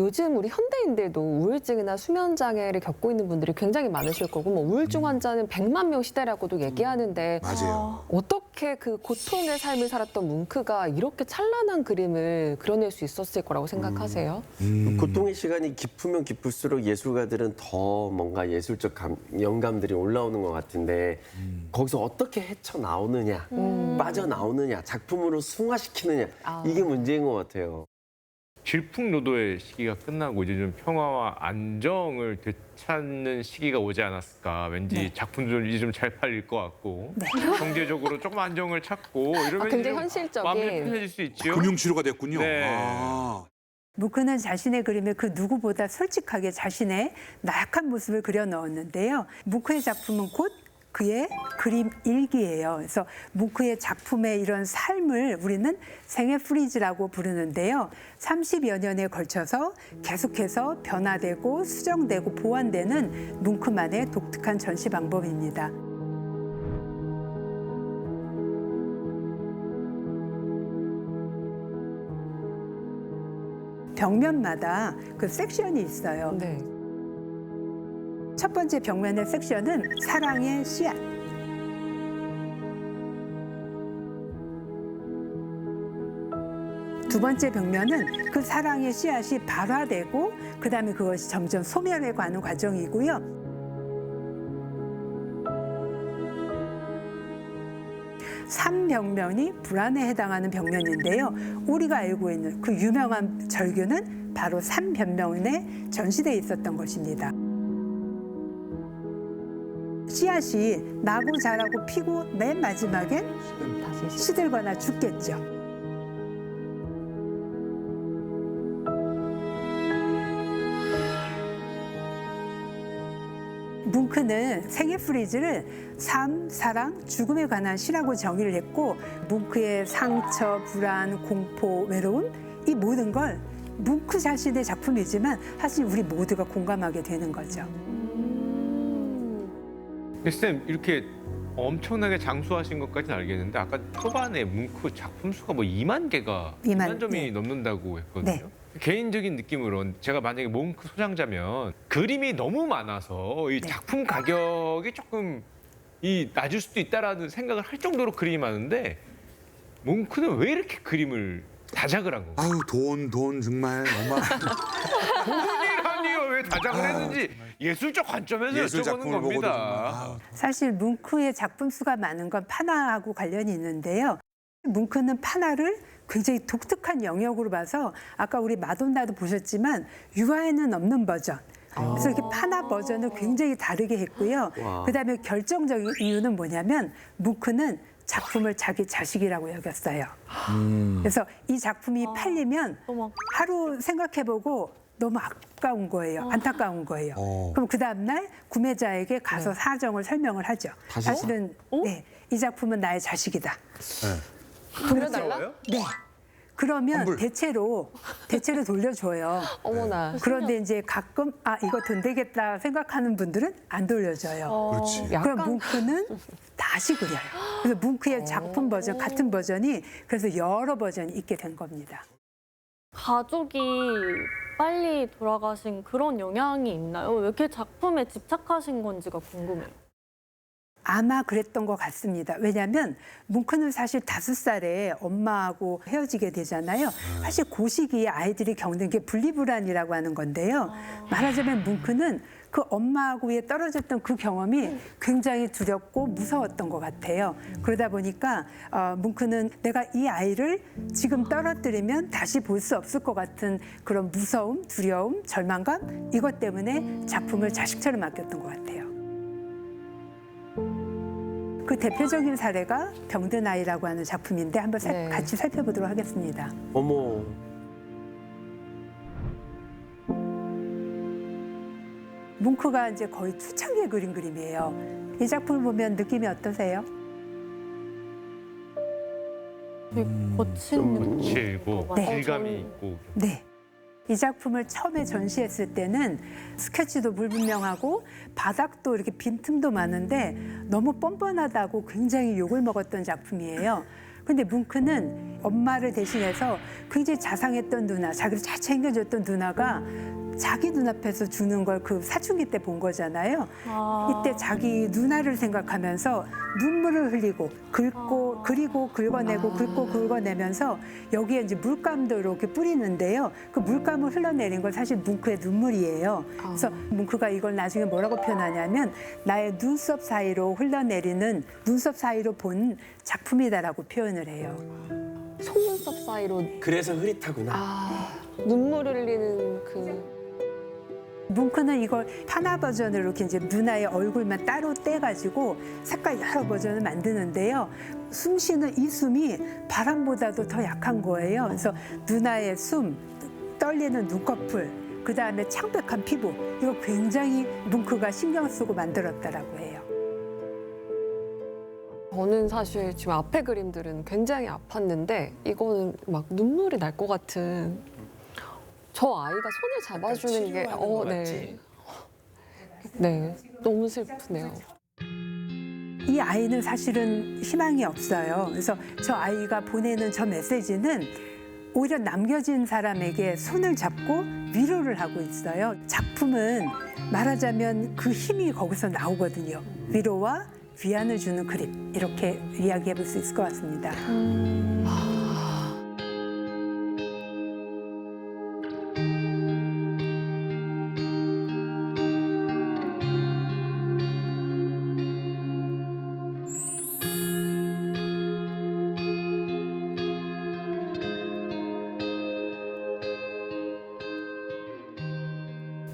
요즘 우리 현대인들도 우울증이나 수면 장애를 겪고 있는 분들이 굉장히 많으실 거고 뭐 우울증 환자는 100만 명 시대라고도 얘기하는데 맞아요. 어떻게 그 고통의 삶을 살았던 뭉크가 이렇게 찬란한 그림을 그려낼 수 있었을 거라고 생각하세요? 고통의 시간이 깊으면 깊을수록 예술가들은 더 뭔가 예술적 영감들이 올라오는 것 같은데 거기서 어떻게 헤쳐나오느냐, 빠져나오느냐, 작품으로 승화시키느냐 이게 문제인 것 같아요. 질풍노도의 시기가 끝나고 이제 좀 평화와 안정을 되찾는 시기가 오지 않았을까. 왠지 작품도 이제 좀 잘 팔릴 것 같고 경제적으로 조금 안정을 찾고 이러면 굉장히 좀 현실적인. 마음이 편해질 수 있죠. 금융치료가 됐군요. 네. 아. 뭉크는 자신의 그림에 그 누구보다 솔직하게 자신의 나약한 모습을 그려 넣었는데요. 뭉크의 작품은 곧 그의 그림 일기예요. 그래서 뭉크의 작품의 이런 삶을 우리는 생애 프리즈라고 부르는데요. 30여 년에 걸쳐서 계속해서 변화되고 수정되고 보완되는 뭉크만의 독특한 전시 방법입니다. 벽면마다 그 섹션이 있어요. 네. 첫 번째 벽면의 섹션은 사랑의 씨앗. 두 번째 벽면은 그 사랑의 씨앗이 발화되고 그다음에 그것이 점점 소멸해 가는 과정이고요. 삼벽면이 불안에 해당하는 벽면인데요. 우리가 알고 있는 그 유명한 절규는 바로 삼벽면에 전시되어 있었던 것입니다. 씨앗이 나고 자라고 피고 맨 마지막엔 시들거나 죽겠죠. 뭉크는 생애 프리즈를 삶, 사랑, 죽음에 관한 시라고 정의를 했고 뭉크의 상처, 불안, 공포, 외로움 이 모든 걸 뭉크 자신의 작품이지만 사실 우리 모두가 공감하게 되는 거죠. 쌤 이렇게 엄청나게 장수하신 것까지는 알겠는데 아까 초반에 뭉크 작품 수가 뭐 2만 개가 2만 점이 네. 넘는다고 했거든요. 네. 개인적인 느낌으로는 제가 만약에 뭉크 소장자면 그림이 너무 많아서 이 작품 가격이 조금 낮을 수도 있다라는 생각을 할 정도로 그림이 많은데 뭉크는 왜 이렇게 그림을 다작을 한 건가요? 아유 돈 정말 어마. 돈이라니요 왜 다작을 했는지 예술적 관점에서 예술 여쭤보는 작품을 보고도 겁니다. 정말. 사실 뭉크의 작품 수가 많은 건 파나하고 관련이 있는데요. 뭉크는 파나를 굉장히 독특한 영역으로 봐서 아까 우리 마돈나도 보셨지만 유화에는 없는 버전. 그래서 이렇게 파나 버전을 굉장히 다르게 했고요. 그다음에 결정적인 이유는 뭐냐면 뭉크는 작품을 자기 자식이라고 여겼어요. 그래서 이 작품이 팔리면 하루 생각해보고 너무 아까운 거예요. 안타까운 거예요. 그럼 그 다음날 구매자에게 가서 사정을 설명을 하죠. 사실은 네, 이 작품은 나의 자식이다. 그려달라? 네. 그러면 환불. 대체로 돌려줘요. 어머나. 그런데 이제 가끔 이거 돈 되겠다 생각하는 분들은 안 돌려줘요. 그렇지. 그럼 약간 뭉크는 다시 그려요. 그래서 뭉크의 작품 버전 같은 버전이 그래서 여러 버전이 있게 된 겁니다. 가족이 빨리 돌아가신 그런 영향이 있나요? 왜 이렇게 작품에 집착하신 건지가 궁금해요. 아마 그랬던 것 같습니다. 왜냐하면 뭉크는 사실 5살에 엄마하고 헤어지게 되잖아요. 사실 그 시기에 아이들이 겪는 게 분리불안이라고 하는 건데요. 말하자면 뭉크는 그 엄마하고의 떨어졌던 그 경험이 굉장히 두렵고 무서웠던 것 같아요. 그러다 보니까 뭉크는 내가 이 아이를 지금 떨어뜨리면 다시 볼 수 없을 것 같은 그런 무서움, 두려움, 절망감 이것 때문에 작품을 자식처럼 아꼈던 것 같아요. 그 대표적인 사례가 병든 아이라고 하는 작품인데 한번 네. 같이 살펴보도록 하겠습니다. 어머. 뭉크가 이제 거의 초창기에 그린 그림이에요. 이 작품을 보면 느낌이 어떠세요? 되게 거친 느낌. 거칠고 네. 질감이 있고. 네. 이 작품을 처음에 전시했을 때는 스케치도 불분명하고 바닥도 이렇게 빈틈도 많은데 너무 뻔뻔하다고 굉장히 욕을 먹었던 작품이에요. 근데 뭉크는 엄마를 대신해서 굉장히 자상했던 누나, 자기를 잘 챙겨줬던 누나가 자기 눈앞에서 죽는 걸 그 사춘기 때 본 거잖아요. 이때 자기 누나를 생각하면서 눈물을 흘리고 그리고 긁어내고 긁고 긁어내면서 여기에 이제 물감도 이렇게 뿌리는데요. 그 물감을 흘러내린 건 사실 뭉크의 눈물이에요. 그래서 뭉크가 이걸 나중에 뭐라고 표현하냐면 나의 눈썹 사이로 흘러내리는 눈썹 사이로 본 작품이다라고 표현을 해요. 속눈썹 사이로 그래서 흐릿하구나. 눈물을 흘리는 그 뭉크는 이걸 파나 버전으로 이렇게 이제 누나의 얼굴만 따로 떼가지고 색깔 여러 버전을 만드는데요. 숨 쉬는 이 숨이 바람보다도 더 약한 거예요. 그래서 누나의 숨, 떨리는 눈꺼풀, 그 다음에 창백한 피부, 이거 굉장히 뭉크가 신경 쓰고 만들었다라고 해요. 저는 사실 지금 앞에 그림들은 굉장히 아팠는데 이거는 막 눈물이 날 것 같은 저 아이가 손을 잡아주는 게 네, 너무 슬프네요. 이 아이는 사실은 희망이 없어요. 그래서 저 아이가 보내는 저 메시지는 오히려 남겨진 사람에게 손을 잡고 위로를 하고 있어요. 작품은 말하자면 그 힘이 거기서 나오거든요. 위로와 위안을 주는 그림, 이렇게 이야기해 볼 수 있을 것 같습니다.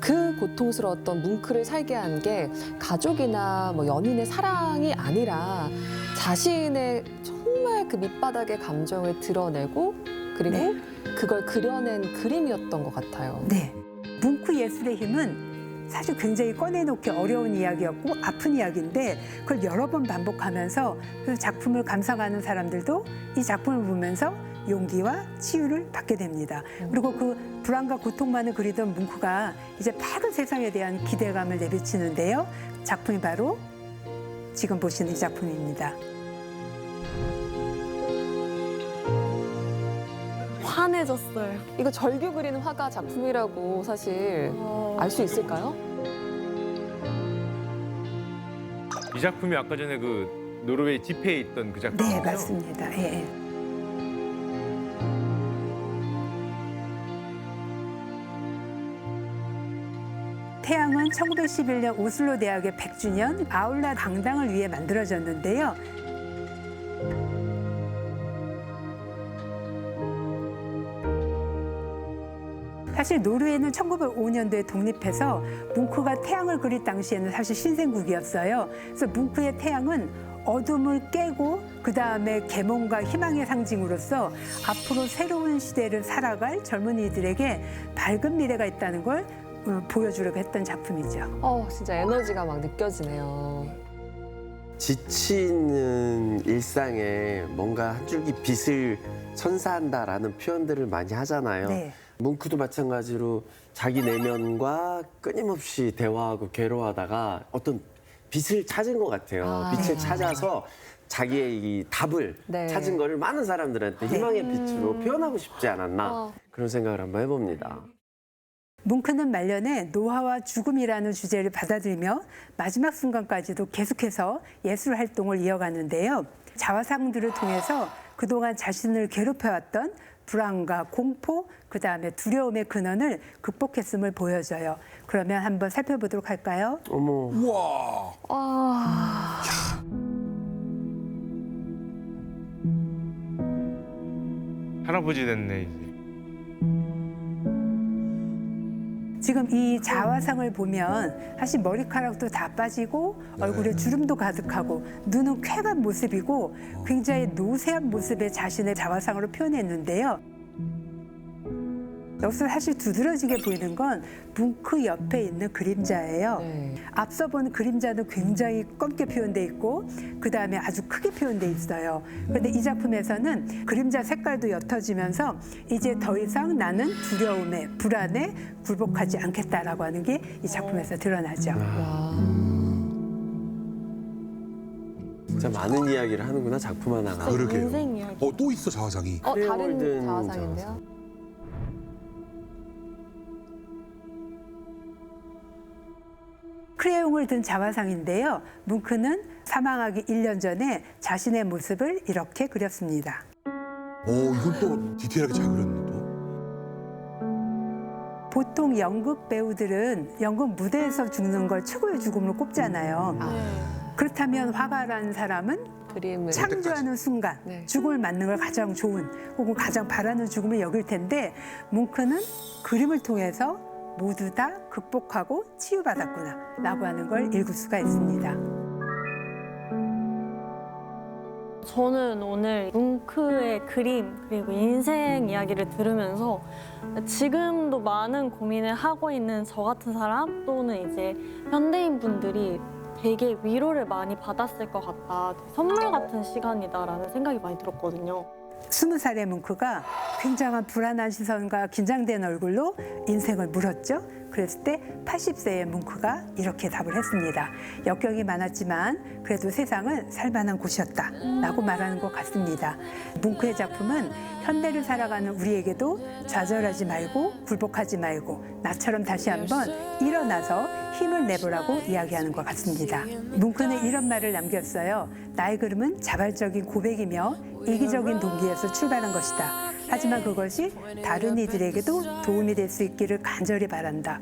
그 고통스러웠던 뭉크를 살게 한 게 가족이나 뭐 연인의 사랑이 아니라 자신의 정말 그 밑바닥의 감정을 드러내고 그리고 네. 그걸 그려낸 그림이었던 것 같아요. 네. 뭉크 예술의 힘은 사실 굉장히 꺼내놓기 어려운 이야기였고 아픈 이야기인데 그걸 여러 번 반복하면서 그 작품을 감상하는 사람들도 이 작품을 보면서 용기와 치유를 받게 됩니다. 그리고 그 불안과 고통만을 그리던 뭉크가 이제 밝은 세상에 대한 기대감을 내비치는데요. 작품이 바로 지금 보시는 이 작품입니다. 환해졌어요. 이거 절규 그리는 화가 작품이라고 사실 알 수 있을까요? 이 작품이 아까 전에 그 노르웨이 지페에 있던 그 작품이죠? 네, 맞습니다. 예. 태양은 1911년 오슬로 대학의 100주년 아울라 강당을 위해 만들어졌는데요. 사실 노르웨이는 1905년도에 독립해서 뭉크가 태양을 그릴 당시에는 사실 신생국이었어요. 그래서 뭉크의 태양은 어둠을 깨고 그 다음에 계몽과 희망의 상징으로서 앞으로 새로운 시대를 살아갈 젊은이들에게 밝은 미래가 있다는 걸 보여주려고 했던 작품이죠. 진짜 에너지가 막 느껴지네요. 지치는 일상에 뭔가 한 줄기 빛을 선사한다라는 표현들을 많이 하잖아요. 네. 뭉크도 마찬가지로 자기 내면과 끊임없이 대화하고 괴로워하다가 어떤 빛을 찾은 것 같아요. 빛을 찾아서 자기의 이 답을 네. 찾은 거를 많은 사람들한테 희망의 빛으로 표현하고 싶지 않았나 그런 생각을 한번 해봅니다. 뭉크는 말년에 노화와 죽음이라는 주제를 받아들이며 마지막 순간까지도 계속해서 예술 활동을 이어가는데요. 자화상들을 통해서 그동안 자신을 괴롭혀왔던 불안과 공포, 그다음에 두려움의 근원을 극복했음을 보여줘요. 그러면 한번 살펴보도록 할까요? 어머. 우와. 할아버지 됐네 이제. 지금 이 자화상을 보면 사실 머리카락도 다 빠지고 얼굴에 주름도 가득하고 눈은 쾌간 모습이고 굉장히 노쇠한 모습의 자신의 자화상으로 표현했는데요. 여기서 사실 두드러지게 보이는 건 뭉크 옆에 있는 그림자예요. 네. 앞서 본 그림자는 굉장히 검게 표현돼 있고 그 다음에 아주 크게 표현돼 있어요. 그런데 이 작품에서는 그림자 색깔도 옅어지면서 이제 더 이상 나는 두려움에 불안에 굴복하지 않겠다라고 하는 게 이 작품에서 드러나죠. 진짜 진짜 많은 이야기를 하는구나 작품 하나가. 그러게요. 인생 이야기. 또 있어 자화상이. 다른 크레올든 자화상인데요. 크레용을 든 자화상인데요. 뭉크는 사망하기 1년 전에 자신의 모습을 이렇게 그렸습니다. 이건 또 디테일하게 잘 그렸네 또. 보통 연극 배우들은 연극 무대에서 죽는 걸 최고의 죽음으로 꼽잖아요. 그렇다면 화가라는 사람은 그림을 창조하는 순간 네. 죽음을 맞는 걸 가장 좋은 혹은 가장 바라는 죽음을 여길 텐데 뭉크는 그림을 통해서 모두 다 극복하고 치유받았구나 라고 하는 걸 읽을 수가 있습니다. 저는 오늘 뭉크의 그림 그리고 인생 이야기를 들으면서 지금도 많은 고민을 하고 있는 저 같은 사람 또는 이제 현대인 분들이 되게 위로를 많이 받았을 것 같다. 선물 같은 시간이다라는 생각이 많이 들었거든요. 20살의 뭉크가 굉장한 불안한 시선과 긴장된 얼굴로 인생을 물었죠. 그랬을 때 80세의 뭉크가 이렇게 답을 했습니다. 역경이 많았지만 그래도 세상은 살만한 곳이었다 라고 말하는 것 같습니다. 뭉크의 작품은 현대를 살아가는 우리에게도 좌절하지 말고 굴복하지 말고 나처럼 다시 한번 일어나서 힘을 내보라고 이야기하는 것 같습니다. 뭉크는 이런 말을 남겼어요. 나의 그림은 자발적인 고백이며 이기적인 동기에서 출발한 것이다. 하지만 그것이 다른 이들에게도 도움이 될 수 있기를 간절히 바란다.